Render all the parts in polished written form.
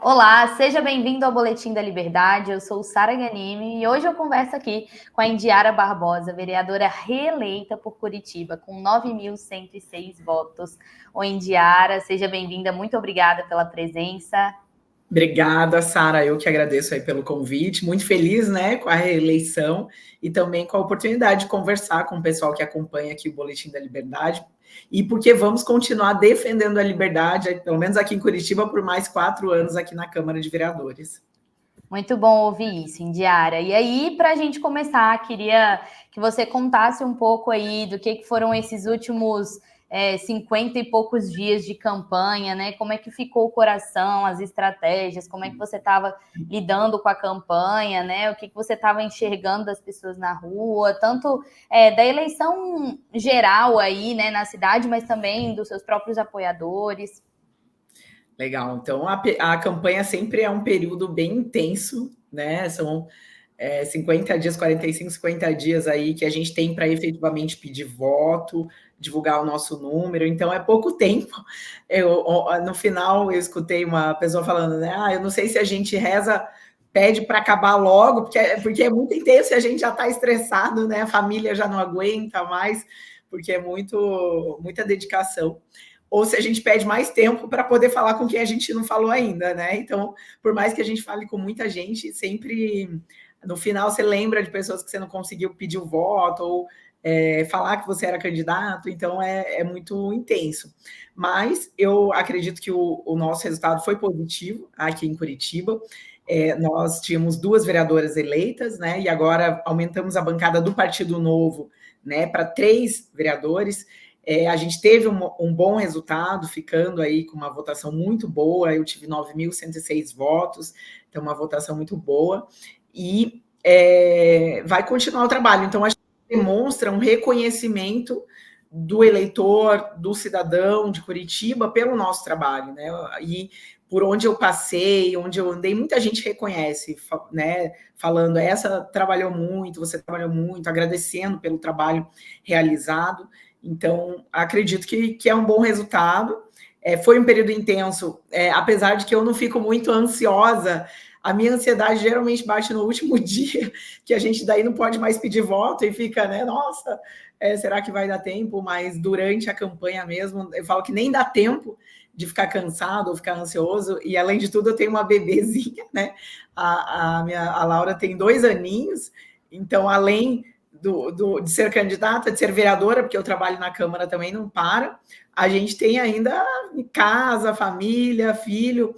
Olá, seja bem-vindo ao Boletim da Liberdade. Eu sou Sara Ghanimi e hoje eu converso aqui com a Indiara Barbosa, vereadora reeleita por Curitiba, com 9.106 votos. Oi, Indiara, seja bem-vinda. Muito obrigada pela presença. Obrigada, Sara. Eu que agradeço aí pelo convite. Muito feliz, né, com a reeleição e também com a oportunidade de conversar com o pessoal que acompanha aqui o Boletim da Liberdade. E porque vamos continuar defendendo a liberdade, pelo menos aqui em Curitiba, por mais 4 anos aqui na Câmara de Vereadores. Muito bom ouvir isso, Indiara. E aí, para a gente começar, queria que você contasse um pouco aí do que foram esses últimos 50 e poucos dias de campanha, né? Como é que ficou o coração, as estratégias, como é que você estava lidando com a campanha, né? O que você estava enxergando das pessoas na rua, tanto da eleição geral aí, né, na cidade, mas também dos seus próprios apoiadores. Legal. Então, a campanha sempre é um período bem intenso, né? São 50 dias, 45, 50 dias aí que a gente tem para efetivamente pedir voto, divulgar o nosso número, então é pouco tempo. No final, eu escutei uma pessoa falando, né? Eu não sei se a gente pede para acabar logo, porque é muito intenso e a gente já está estressado, né? A família já não aguenta mais, porque é muita dedicação. Ou se a gente pede mais tempo para poder falar com quem a gente não falou ainda, né? Então, por mais que a gente fale com muita gente, sempre no final você lembra de pessoas que você não conseguiu pedir o voto ou falar que você era candidato, então é muito intenso. Mas eu acredito que o nosso resultado foi positivo aqui em Curitiba. Nós tínhamos 2 vereadoras eleitas, né? E agora aumentamos a bancada do Partido Novo, né, para 3 vereadores. A gente teve um bom resultado, ficando aí com uma votação muito boa. Eu tive 9.106 votos, então uma votação muito boa. E vai continuar o trabalho. Então, a gente demonstra um reconhecimento do eleitor, do cidadão de Curitiba pelo nosso trabalho, né? E por onde eu passei, onde eu andei, muita gente reconhece, né? Falando, essa trabalhou muito, você trabalhou muito, agradecendo pelo trabalho realizado. Então, acredito que é um bom resultado. Foi um período intenso, apesar de que eu não fico muito ansiosa. A minha ansiedade geralmente bate no último dia, que a gente daí não pode mais pedir voto e fica, né? Nossa, será que vai dar tempo? Mas durante a campanha mesmo, eu falo que nem dá tempo de ficar cansado ou ficar ansioso. E além de tudo, eu tenho uma bebezinha, né? A Laura tem 2 aninhos, então além de ser candidata, de ser vereadora, porque eu trabalho na Câmara também, não para. A gente tem ainda casa, família, filho.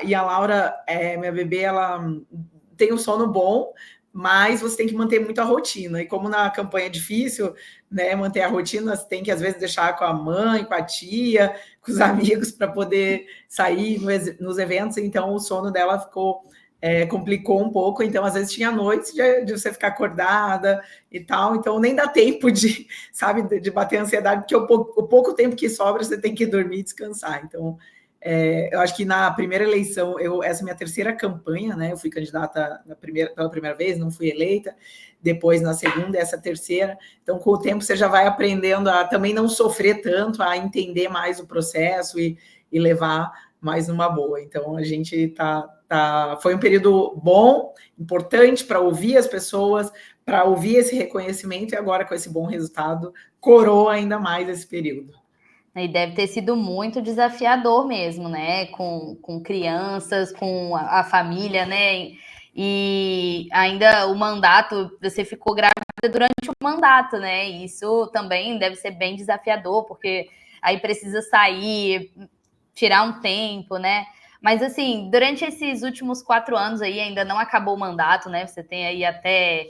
E a Laura, minha bebê, ela tem um sono bom, mas você tem que manter muito a rotina. E como na campanha é difícil, né, manter a rotina, você tem que, às vezes, deixar com a mãe, com a tia, com os amigos, para poder sair nos eventos. Então, o sono dela complicou um pouco, então às vezes tinha noites de você ficar acordada e tal, então nem dá tempo de, sabe, de bater a ansiedade, porque o pouco tempo que sobra você tem que dormir e descansar. Então, eu acho que na primeira eleição, essa é a minha terceira campanha, né? Eu fui candidata pela primeira vez, não fui eleita, depois na segunda, essa terceira. Então, com o tempo, você já vai aprendendo a também não sofrer tanto, a entender mais o processo e levar mais numa boa. Então, a gente foi um período bom, importante para ouvir as pessoas, para ouvir esse reconhecimento, e agora, com esse bom resultado, coroa ainda mais esse período. E deve ter sido muito desafiador mesmo, né? Com crianças, com a família, né? E ainda o mandato, você ficou grávida durante o mandato, né? Isso também deve ser bem desafiador, porque aí precisa sair, tirar um tempo, né? Mas assim, durante esses últimos 4 anos aí, ainda não acabou o mandato, né? Você tem aí até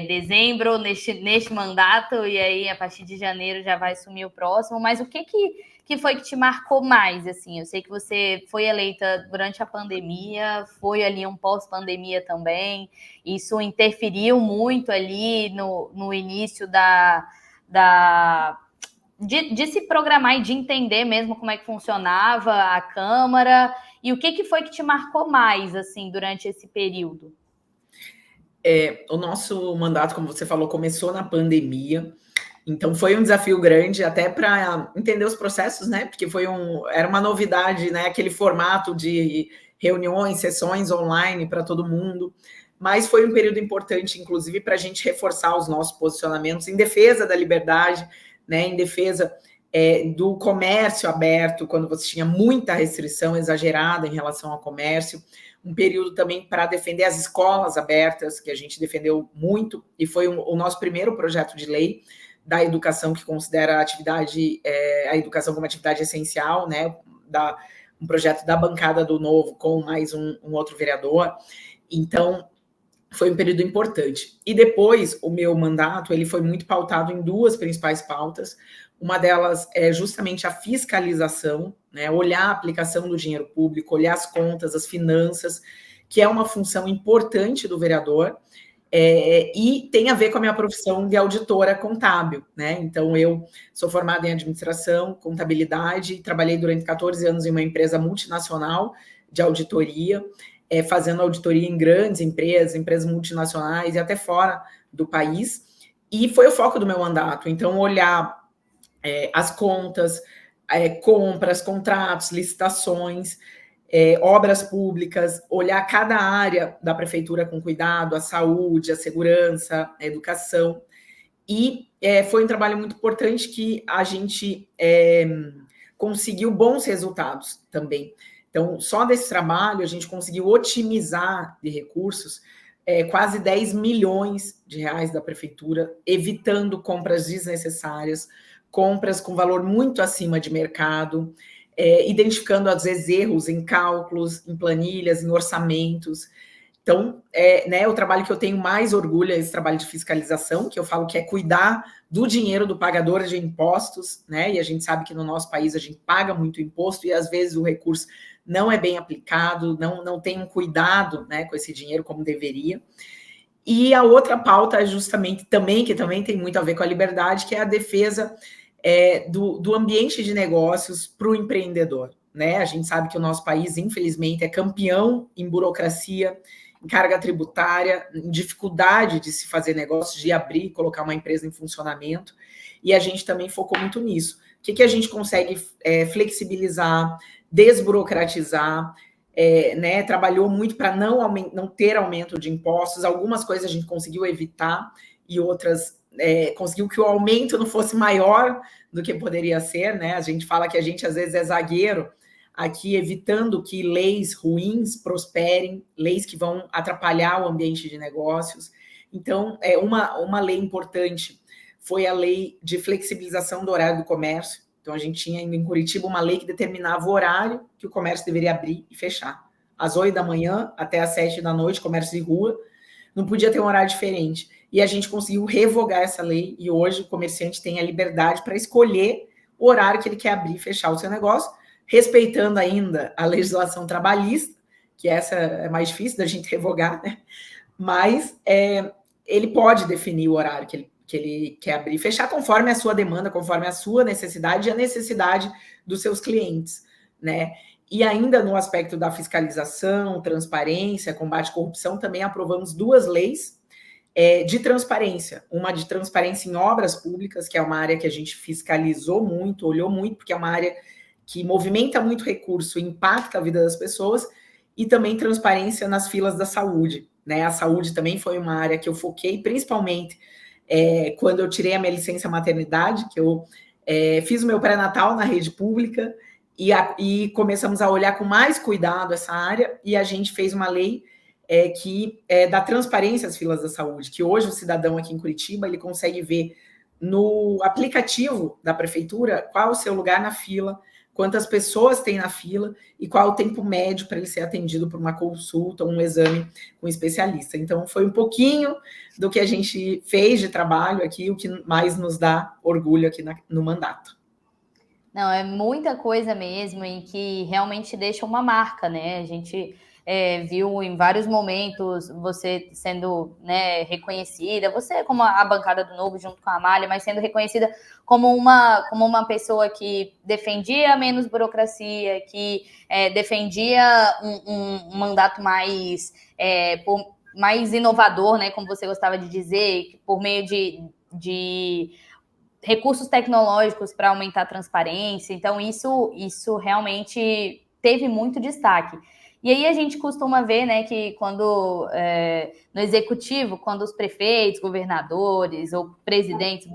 dezembro neste mandato, e aí a partir de janeiro já vai assumir o próximo. Mas o que foi que te marcou mais? Assim, eu sei que você foi eleita durante a pandemia, foi ali um pós-pandemia também. Isso interferiu muito ali no início de se programar e de entender mesmo como é que funcionava a Câmara. E o que foi que te marcou mais, assim, durante esse período? O nosso mandato, como você falou, começou na pandemia, então foi um desafio grande até para entender os processos, né? Porque era uma novidade, né? Aquele formato de reuniões, sessões online para todo mundo, mas foi um período importante, inclusive, para a gente reforçar os nossos posicionamentos em defesa da liberdade, né, em defesa do comércio aberto, quando você tinha muita restrição exagerada em relação ao comércio, um período também para defender as escolas abertas, que a gente defendeu muito, e foi o nosso primeiro projeto de lei da educação que considera a educação como atividade essencial, né, um projeto da bancada do Novo com mais um outro vereador. Então, foi um período importante. E depois, o meu mandato, ele foi muito pautado em duas principais pautas. Uma delas é justamente a fiscalização, né? Olhar a aplicação do dinheiro público, olhar as contas, as finanças, que é uma função importante do vereador, e tem a ver com a minha profissão de auditora contábil, né? Então, eu sou formada em administração, contabilidade, trabalhei durante 14 anos em uma empresa multinacional de auditoria, fazendo auditoria em grandes empresas multinacionais e até fora do país, e foi o foco do meu mandato. Então, olhar as contas, compras, contratos, licitações, obras públicas, olhar cada área da prefeitura com cuidado, a saúde, a segurança, a educação, e foi um trabalho muito importante que a gente conseguiu bons resultados também. Então, só desse trabalho, a gente conseguiu otimizar de recursos quase 10 milhões de reais da prefeitura, evitando compras desnecessárias, compras com valor muito acima de mercado, identificando, às vezes, erros em cálculos, em planilhas, em orçamentos. Então, né, o trabalho que eu tenho mais orgulho é esse trabalho de fiscalização, que eu falo que é cuidar do dinheiro do pagador de impostos, né? E a gente sabe que no nosso país a gente paga muito imposto e às vezes o recurso não é bem aplicado, não tem um cuidado, né, com esse dinheiro como deveria. E a outra pauta é justamente que também tem muito a ver com a liberdade, que é a defesa do ambiente de negócios para o empreendedor, né? A gente sabe que o nosso país, infelizmente, é campeão em burocracia, em carga tributária, em dificuldade de se fazer negócio, de abrir, colocar uma empresa em funcionamento, e a gente também focou muito nisso. O que a gente consegue flexibilizar, desburocratizar, né? Trabalhou muito para não ter aumento de impostos, algumas coisas a gente conseguiu evitar, e outras conseguiu que o aumento não fosse maior do que poderia ser, né? A gente fala que a gente, às vezes, é zagueiro, aqui evitando que leis ruins prosperem, leis que vão atrapalhar o ambiente de negócios. Então, uma lei importante foi a lei de flexibilização do horário do comércio. Então, a gente tinha em Curitiba uma lei que determinava o horário que o comércio deveria abrir e fechar. Às 8 da manhã até às 7 da noite, comércio de rua, não podia ter um horário diferente. E a gente conseguiu revogar essa lei, e hoje o comerciante tem a liberdade para escolher o horário que ele quer abrir e fechar o seu negócio, respeitando ainda a legislação trabalhista, que essa é mais difícil da gente revogar, né? Mas ele pode definir o horário que ele quer abrir e fechar conforme a sua demanda, conforme a sua necessidade e a necessidade dos seus clientes, né? E ainda no aspecto da fiscalização, transparência, combate à corrupção, também aprovamos 2 leis de transparência. Uma de transparência em obras públicas, que é uma área que a gente fiscalizou muito, olhou muito, porque é uma área que movimenta muito recurso, impacta a vida das pessoas, e também transparência nas filas da saúde, né? A saúde também foi uma área que eu foquei, principalmente quando eu tirei a minha licença maternidade, que eu fiz o meu pré-natal na rede pública, e começamos a olhar com mais cuidado essa área, e a gente fez uma lei que dá transparência às filas da saúde, que hoje o cidadão aqui em Curitiba, ele consegue ver no aplicativo da prefeitura qual o seu lugar na fila, quantas pessoas tem na fila e qual o tempo médio para ele ser atendido por uma consulta, um exame com um especialista. Então, foi um pouquinho do que a gente fez de trabalho aqui, o que mais nos dá orgulho aqui no mandato. Não, é muita coisa mesmo e que realmente deixa uma marca, né? A gente viu em vários momentos você sendo, né, reconhecida, você como a bancada do Novo junto com a Amália, mas sendo reconhecida como uma pessoa que defendia menos burocracia, que defendia um mandato mais inovador, né, como você gostava de dizer, por meio de recursos tecnológicos para aumentar a transparência. Então, isso realmente teve muito destaque. E aí a gente costuma ver, né, que quando no executivo, quando os prefeitos, governadores ou presidentes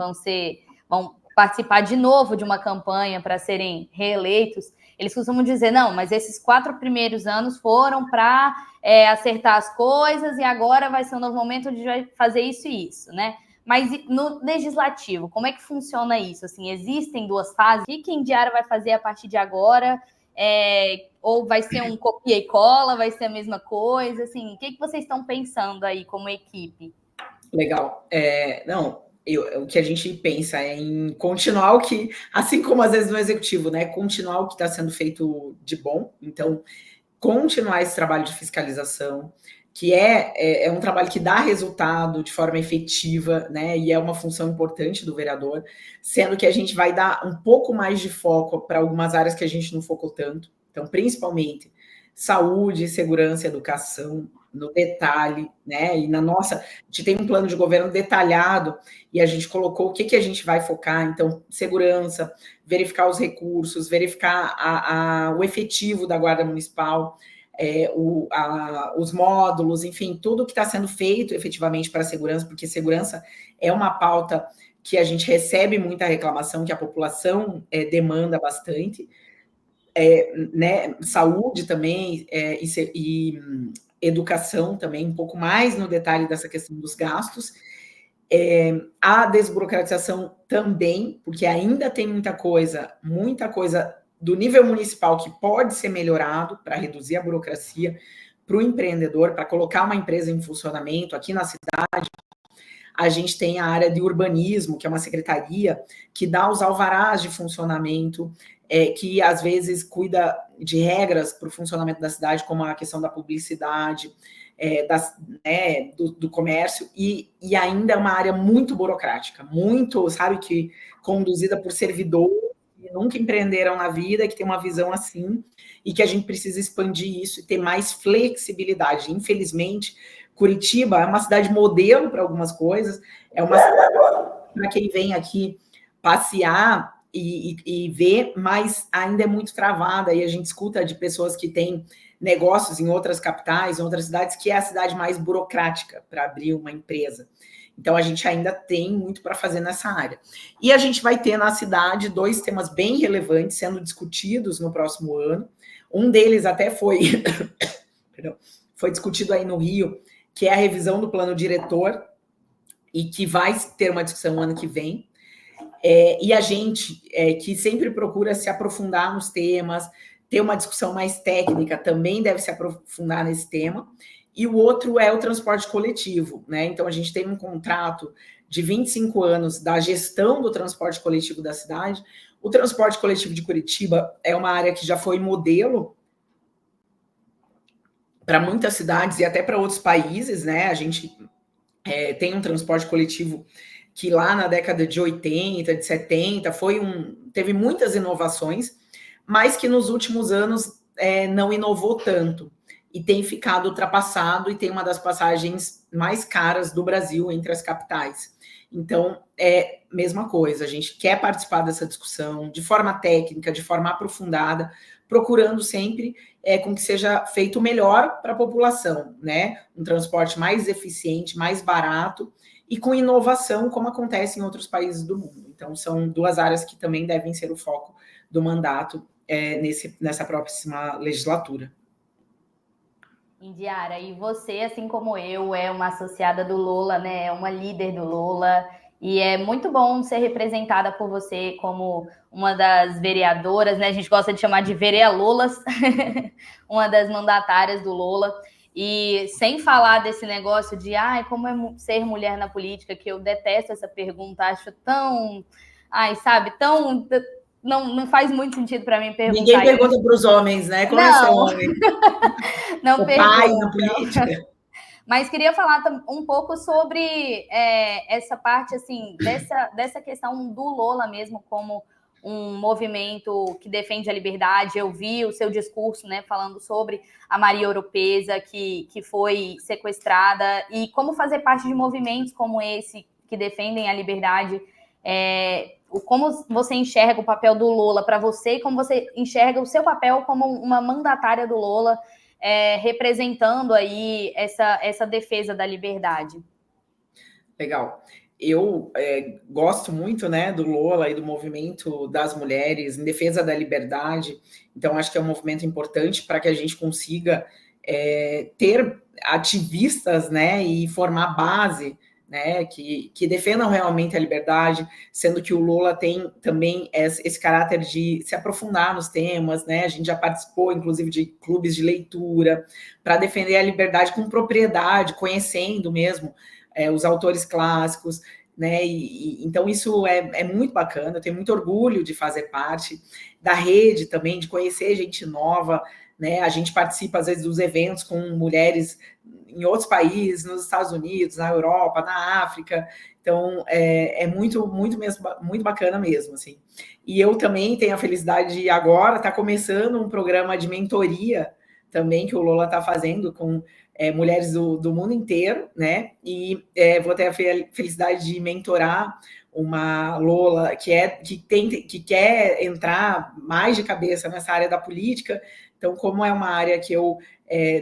vão participar de novo de uma campanha para serem reeleitos, eles costumam dizer, não, mas esses 4 primeiros anos foram para acertar as coisas e agora vai ser um novo momento de fazer isso e isso, né? Mas no legislativo, como é que funciona isso? Assim, existem 2 fases? O que a Indiara vai fazer a partir de agora? Ou vai ser um copia e cola? Vai ser a mesma coisa? Assim, o que vocês estão pensando aí como equipe? Legal. O que a gente pensa é em continuar o que, assim como às vezes no executivo, né? Continuar o que está sendo feito de bom. Então, continuar esse trabalho de fiscalização, que é um trabalho que dá resultado de forma efetiva, né? E é uma função importante do vereador, sendo que a gente vai dar um pouco mais de foco para algumas áreas que a gente não focou tanto. Então, principalmente saúde, segurança, educação, no detalhe, né? E a gente tem um plano de governo detalhado e a gente colocou o que a gente vai focar. Então, segurança, verificar os recursos, verificar o efetivo da Guarda Municipal, os módulos, enfim, tudo que está sendo feito efetivamente para a segurança, porque segurança é uma pauta que a gente recebe muita reclamação, que a população demanda bastante. Né, saúde também e educação também, um pouco mais no detalhe dessa questão dos gastos. A desburocratização também, porque ainda tem muita coisa do nível municipal que pode ser melhorado para reduzir a burocracia para o empreendedor, para colocar uma empresa em funcionamento aqui na cidade. A gente tem a área de urbanismo, que é uma secretaria que dá os alvarás de funcionamento, que às vezes cuida de regras para o funcionamento da cidade, como a questão da publicidade, do comércio, e ainda é uma área muito burocrática, muito, sabe, que conduzida por servidores que nunca empreenderam na vida, que tem uma visão assim, e que a gente precisa expandir isso e ter mais flexibilidade. Infelizmente, Curitiba é uma cidade modelo para algumas coisas, é uma cidade para quem vem aqui passear e ver, mas ainda é muito travada, e a gente escuta de pessoas que têm negócios em outras capitais, em outras cidades, que é a cidade mais burocrática para abrir uma empresa. Então, a gente ainda tem muito para fazer nessa área. E a gente vai ter na cidade 2 temas bem relevantes sendo discutidos no próximo ano. Um deles até foi discutido aí no Rio, que é a revisão do plano diretor, e que vai ter uma discussão ano que vem. E a gente, que sempre procura se aprofundar nos temas, ter uma discussão mais técnica, também deve se aprofundar nesse tema. E o outro é o transporte coletivo, né? Então, a gente tem um contrato de 25 anos da gestão do transporte coletivo da cidade. O transporte coletivo de Curitiba é uma área que já foi modelo para muitas cidades e até para outros países, né? A gente tem um transporte coletivo que lá na década de 80, de 70, teve muitas inovações, mas que nos últimos anos não inovou tanto e tem ficado ultrapassado e tem uma das passagens mais caras do Brasil entre as capitais. Então, mesma coisa, a gente quer participar dessa discussão de forma técnica, de forma aprofundada, procurando sempre com que seja feito melhor para a população, né? Um transporte mais eficiente, mais barato e com inovação, como acontece em outros países do mundo. Então, são 2 áreas que também devem ser o foco do mandato nessa próxima legislatura. Indiara, e você, assim como eu, é uma associada do Lola, né? É uma líder do Lola, e é muito bom ser representada por você como uma das vereadoras, né? A gente gosta de chamar de verealolas, uma das mandatárias do Lola. E sem falar desse negócio de como é ser mulher na política, que eu detesto essa pergunta, acho tão, sabe, tão. Não faz muito sentido para mim perguntar. Ninguém pergunta para os homens, né? Como é homem? Não o pai na política. Mas queria falar um pouco sobre essa parte, assim, dessa questão do Lola mesmo como um movimento que defende a liberdade. Eu vi o seu discurso, né, falando sobre a Maria Oropesa, que foi sequestrada, e como fazer parte de movimentos como esse, que defendem a liberdade. Como você enxerga o papel do Lola para você e como você enxerga o seu papel como uma mandatária do Lola representando aí essa defesa da liberdade? Legal. Eu gosto muito, né, do Lola e do movimento das mulheres em defesa da liberdade. Então, acho que é um movimento importante para que a gente consiga ter ativistas, né, e formar base, né, que defendam realmente a liberdade, sendo que o Lola tem também esse caráter de se aprofundar nos temas, né? A gente já participou, inclusive, de clubes de leitura para defender a liberdade com propriedade, conhecendo mesmo os autores clássicos, né? Então isso é muito bacana, eu tenho muito orgulho de fazer parte da rede também, de conhecer gente nova, né? A gente participa, às vezes, dos eventos com mulheres em outros países, nos Estados Unidos, na Europa, na África. Então, é muito, muito mesmo, muito bacana mesmo, assim. E eu também tenho a felicidade de agora estar começando um programa de mentoria também que o Lola está fazendo com mulheres do mundo inteiro, né? E vou ter a felicidade de mentorar uma Lola que quer entrar mais de cabeça nessa área da política. Então, como é uma área que eu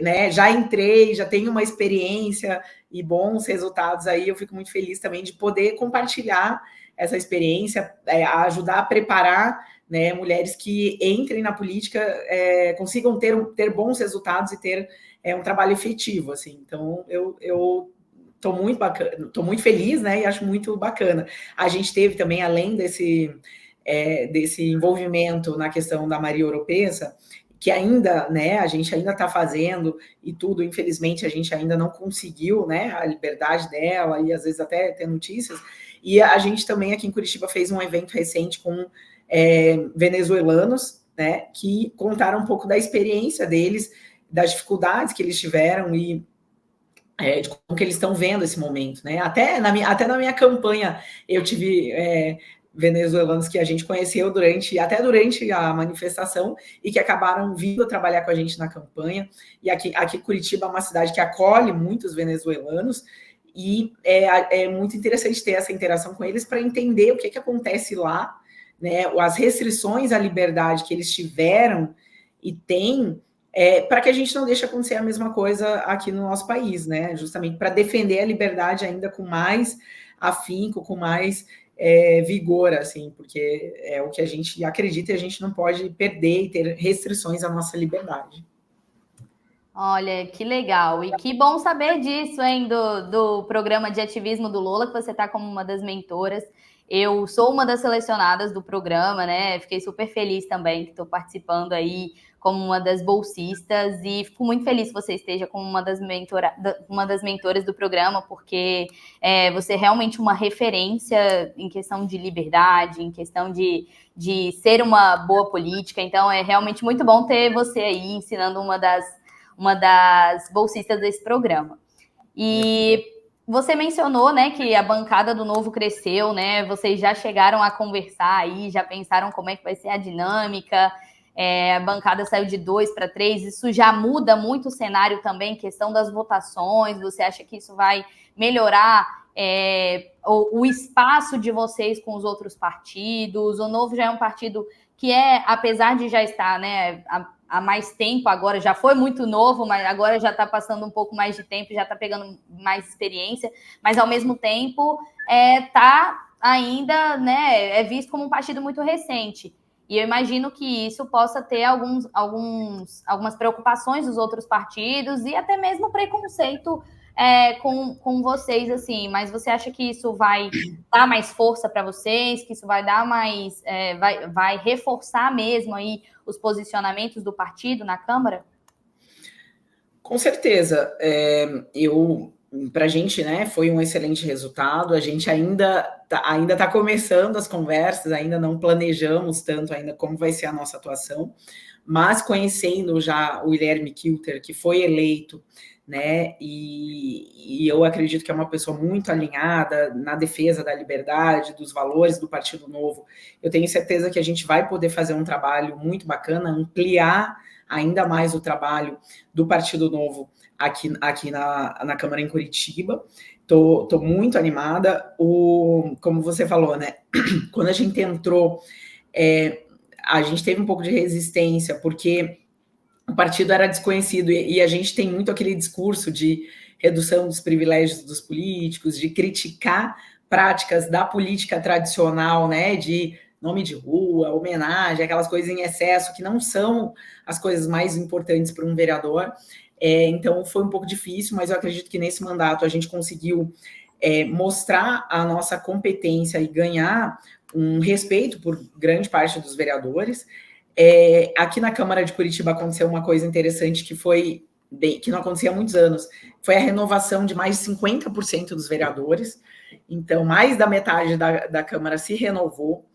né, já entrei, já tenho uma experiência e bons resultados aí, eu fico muito feliz também de poder compartilhar essa experiência, ajudar a preparar, né, mulheres que entrem na política, consigam ter bons resultados e ter um trabalho efetivo, assim. Então, eu tô muito bacana, tô muito feliz, né, e acho muito bacana. A gente teve também, além desse envolvimento na questão da Maria Oropesa, que ainda, né, a gente ainda está fazendo e tudo, infelizmente a gente ainda não conseguiu, né, a liberdade dela e às vezes até ter notícias. E a gente também aqui em Curitiba fez um evento recente com venezuelanos, né, que contaram um pouco da experiência deles, das dificuldades que eles tiveram e de como que eles estão vendo esse momento, né? Até na minha campanha eu tive venezuelanos que a gente conheceu até durante a manifestação e que acabaram vindo trabalhar com a gente na campanha. E aqui Curitiba é uma cidade que acolhe muitos venezuelanos e é muito interessante ter essa interação com eles para entender o que acontece lá, né? As restrições à liberdade que eles tiveram e têm, para que a gente não deixe acontecer a mesma coisa aqui no nosso país, né? Justamente para defender a liberdade ainda com mais afinco, com mais vigor, assim, porque é o que a gente acredita e a gente não pode perder e ter restrições à nossa liberdade. Olha, que legal. E que bom saber disso, hein, do programa de ativismo do Lola, que você está como uma das mentoras. Eu sou uma das selecionadas do programa, né? Fiquei super feliz também que estou participando aí como uma das bolsistas e fico muito feliz que você esteja como uma das mentoras do programa, porque você é realmente uma referência em questão de liberdade, em questão de ser uma boa política. Então, é realmente muito bom ter você aí ensinando uma das bolsistas desse programa. E você mencionou, né, que a bancada do Novo cresceu, né? Vocês já chegaram a conversar aí, já pensaram como é que vai ser a dinâmica. A bancada saiu de 2 para 3. Isso já muda muito o cenário também, questão das votações. Você acha que isso vai melhorar o espaço de vocês com os outros partidos? O Novo já é um partido que apesar de já estar, né, há mais tempo, agora já foi muito novo, mas agora já está passando um pouco mais de tempo, já está pegando mais experiência, mas ao mesmo tempo está ainda, né, visto como um partido muito recente. E eu imagino que isso possa ter algumas preocupações dos outros partidos e até mesmo preconceito com vocês, assim. Mas você acha que isso vai dar mais força para vocês, que isso vai dar mais, vai reforçar mesmo aí os posicionamentos do partido na Câmara? Com certeza. Para a gente, né, foi um excelente resultado. A gente ainda tá começando as conversas, ainda não planejamos tanto ainda como vai ser a nossa atuação, mas conhecendo já o Guilherme Kilter, que foi eleito, né, e eu acredito que é uma pessoa muito alinhada na defesa da liberdade, dos valores do Partido Novo. Eu tenho certeza que a gente vai poder fazer um trabalho muito bacana, ampliar ainda mais o trabalho do Partido Novo aqui na Câmara em Curitiba. Tô muito animada. Como você falou, né? Quando a gente entrou, a gente teve um pouco de resistência, porque o partido era desconhecido, e a gente tem muito aquele discurso de redução dos privilégios dos políticos, de criticar práticas da política tradicional, né, de nome de rua, homenagem, aquelas coisas em excesso que não são as coisas mais importantes para um vereador. Então foi um pouco difícil, mas eu acredito que nesse mandato a gente conseguiu mostrar a nossa competência e ganhar um respeito por grande parte dos vereadores. Aqui na Câmara de Curitiba aconteceu uma coisa interessante que não acontecia há muitos anos, foi a renovação de mais de 50% dos vereadores. Então, mais da metade da Câmara se renovou.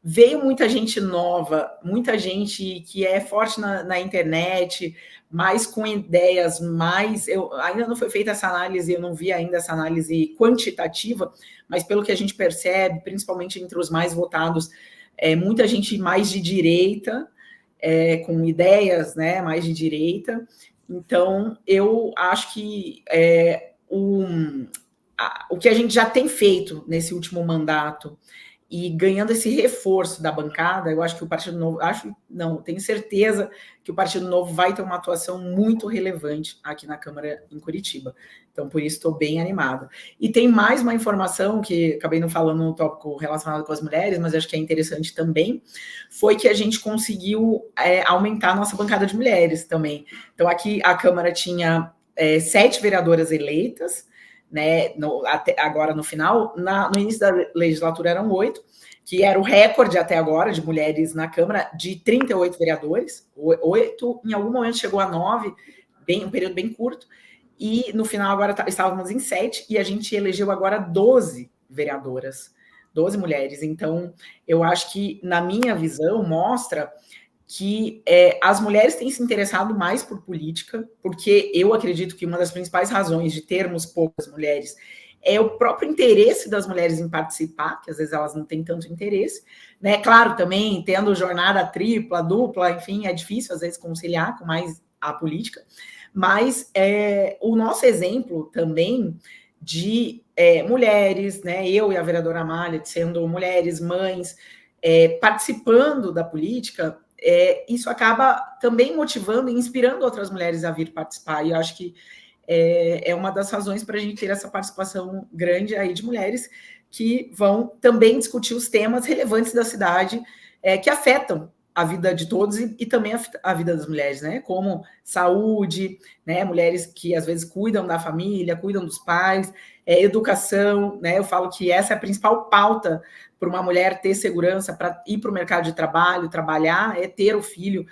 Veio muita gente nova, muita gente que é forte na internet, mais com ideias mais... ainda não foi feita essa análise, eu não vi ainda essa análise quantitativa, mas pelo que a gente percebe, principalmente entre os mais votados, muita gente mais de direita, com ideias, né, mais de direita. Então, eu acho que o que a gente já tem feito nesse último mandato e ganhando esse reforço da bancada, eu acho que o Partido Novo, tenho certeza que o Partido Novo vai ter uma atuação muito relevante aqui na Câmara em Curitiba. Então, por isso, estou bem animada. E tem mais uma informação que acabei não falando no tópico relacionado com as mulheres, mas acho que é interessante também, foi que a gente conseguiu aumentar a nossa bancada de mulheres também. Então, aqui a Câmara tinha 7 vereadoras eleitas, né, agora no final, no início da legislatura eram 8, que era o recorde até agora de mulheres na Câmara, de 38 vereadores, 8, em algum momento chegou a 9, um período bem curto, e no final agora estávamos em 7, e a gente elegeu agora 12 vereadoras, 12 mulheres. Então, eu acho que, na minha visão, mostra que as mulheres têm se interessado mais por política, porque eu acredito que uma das principais razões de termos poucas mulheres é o próprio interesse das mulheres em participar, que às vezes elas não têm tanto interesse, né? Claro, também tendo jornada tripla, dupla, enfim, é difícil às vezes conciliar com mais a política, mas o nosso exemplo também de mulheres, né? Eu e a vereadora Amália, sendo mulheres, mães, participando da política, isso acaba também motivando e inspirando outras mulheres a vir participar. E eu acho que é uma das razões para a gente ter essa participação grande aí de mulheres que vão também discutir os temas relevantes da cidade que afetam a vida de todos e também a vida das mulheres, né? Como saúde, né? Mulheres que às vezes cuidam da família, cuidam dos pais, educação, né? Eu falo que essa é a principal pauta para uma mulher ter segurança para ir para o mercado de trabalho, trabalhar, ter o filho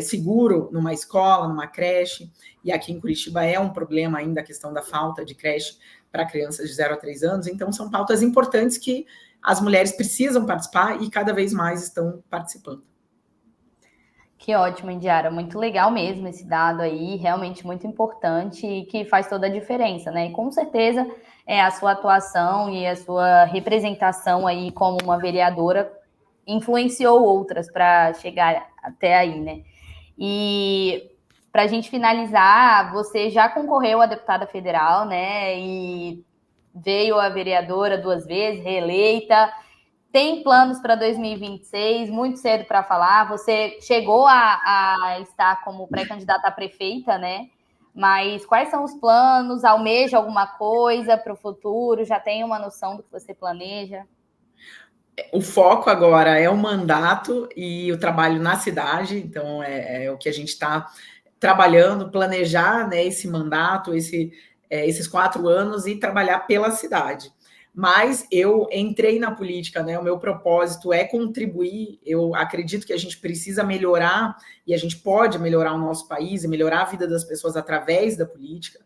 seguro numa escola, numa creche. E aqui em Curitiba é um problema ainda a questão da falta de creche para crianças de 0 a 3 anos. Então, são pautas importantes que as mulheres precisam participar e cada vez mais estão participando. Que ótimo, Indiara. Muito legal mesmo esse dado aí, realmente muito importante e que faz toda a diferença, né? E com certeza a sua atuação e a sua representação aí como uma vereadora influenciou outras para chegar até aí, né? E para a gente finalizar, você já concorreu a deputada federal, né? E veio a vereadora 2 vezes, reeleita. Tem planos para 2026, muito cedo para falar. Você chegou a estar como pré-candidata a prefeita, né? Mas quais são os planos? Almeja alguma coisa para o futuro? Já tem uma noção do que você planeja? O foco agora é o mandato e o trabalho na cidade, então é o que a gente está trabalhando, planejar, né, esse mandato, esses 4 anos e trabalhar pela cidade. Mas eu entrei na política, né? O meu propósito é contribuir. Eu acredito que a gente precisa melhorar e a gente pode melhorar o nosso país e melhorar a vida das pessoas através da política.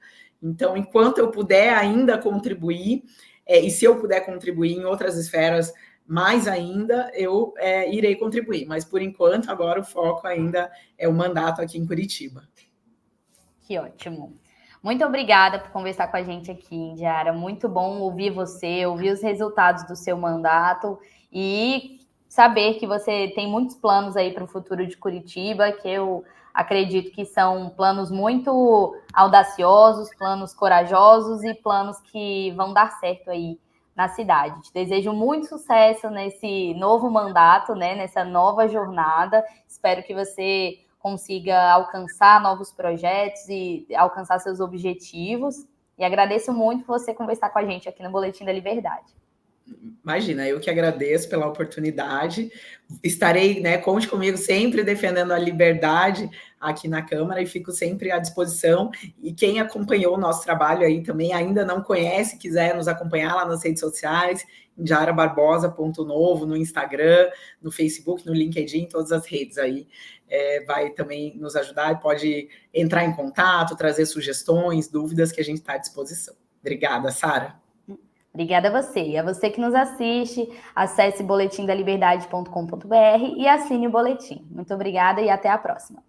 Então, enquanto eu puder ainda contribuir, e se eu puder contribuir em outras esferas mais ainda, eu irei contribuir. Mas, por enquanto, agora o foco ainda é o mandato aqui em Curitiba. Que ótimo. Muito obrigada por conversar com a gente aqui, Indiara. Muito bom ouvir você, ouvir os resultados do seu mandato e saber que você tem muitos planos aí para o futuro de Curitiba, que eu acredito que são planos muito audaciosos, planos corajosos e planos que vão dar certo aí na cidade. Te desejo muito sucesso nesse novo mandato, né, nessa nova jornada. Espero que você consiga alcançar novos projetos e alcançar seus objetivos. E agradeço muito por você conversar com a gente aqui no Boletim da Liberdade. Imagina, eu que agradeço pela oportunidade. Estarei, né, conte comigo sempre defendendo a liberdade aqui na Câmara e fico sempre à disposição. E quem acompanhou o nosso trabalho aí também ainda não conhece, quiser nos acompanhar lá nas redes sociais, indiarabarbosa.novo, no Instagram, no Facebook, no LinkedIn, todas as redes aí. Vai também nos ajudar e pode entrar em contato, trazer sugestões, dúvidas que a gente está à disposição. Obrigada, Sara. Obrigada a você. E a você que nos assiste, acesse boletimdaliberdade.com.br e assine o boletim. Muito obrigada e até a próxima.